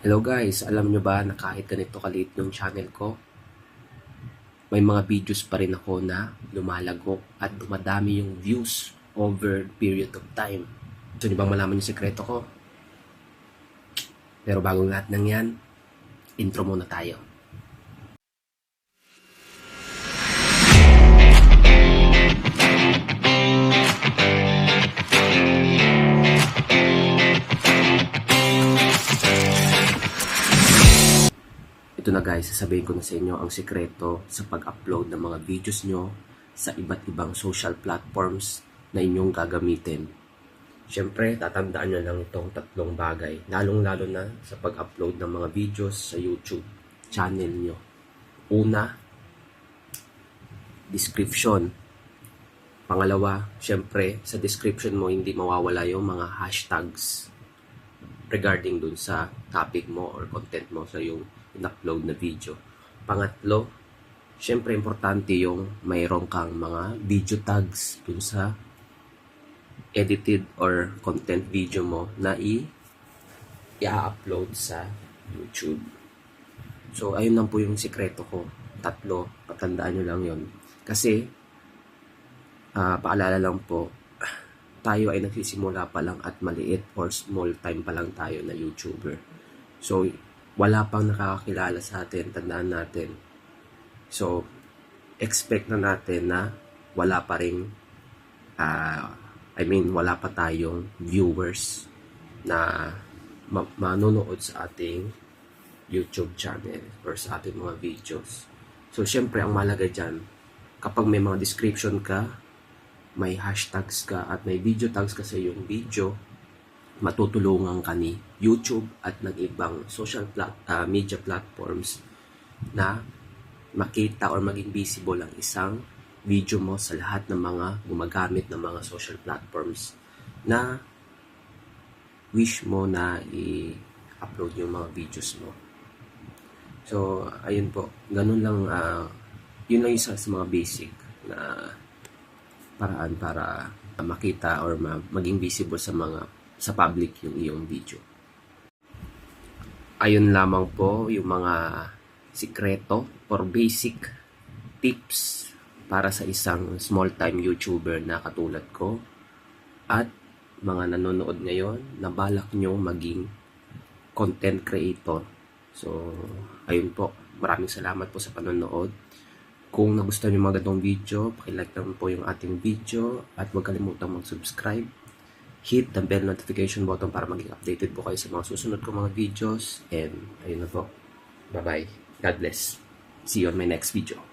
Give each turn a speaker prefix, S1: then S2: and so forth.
S1: Hello guys, alam nyo ba na kahit ganito kaliit yung channel ko, may mga videos pa rin ako na lumalago at dumadami yung views over period of time. Gusto nyo bang malaman yung sekreto ko? Pero bago lahat ng yan, intro muna tayo. Ito na guys, sasabihin ko na sa inyo ang sekreto sa pag-upload ng mga videos nyo sa iba't ibang social platforms na inyong gagamitin. Siyempre, tatandaan nyo lang itong tatlong bagay, lalong-lalo na sa pag-upload ng mga videos sa YouTube channel nyo. Una, description. Pangalawa, siyempre, sa description mo hindi mawawala yung mga hashtags regarding dun sa topic mo or content mo sa yung in-upload na video. Pangatlo, syempre importante yung mayroon kang mga video tags dun sa edited or content video mo na i-upload sa YouTube. So, ayun lang po yung sikreto ko. Tatlo, patandaan nyo lang yon. Kasi, paalala lang po, tayo ay nagsisimula pa lang at maliit or small time pa lang tayo na YouTuber. So, wala pang nakakakilala sa atin, tandaan natin. So, expect na natin na wala pa rin, wala pa tayong viewers na manonood sa ating YouTube channel or sa ating mga videos. So, syempre, ang malaga dyan, kapag may mga description ka, may hashtags ka at may video tags ka sa iyong video, matutulungan ka ni YouTube at ng ibang social media platforms na makita or maging visible ang isang video mo sa lahat ng mga gumagamit ng mga social platforms na wish mo na i-upload yung mga videos mo. So, ayun po. Ganun lang, yun lang isa sa mga basic na paraan para makita or maging visible sa public yung iyong video. Ayun lamang po yung mga sikreto or basic tips para sa isang small time YouTuber na katulad ko at mga nanonood ngayon na balak nyo maging content creator. So, ayun po. Maraming salamat po sa panonood. Kung nagustuhan nyo mga ganitong video, pakilike lang po yung ating video at huwag kalimutang mag-subscribe. Hit the bell notification button para maging updated po kayo sa mga susunod kong mga videos. And ayun na po. Bye-bye. God bless. See you on my next video.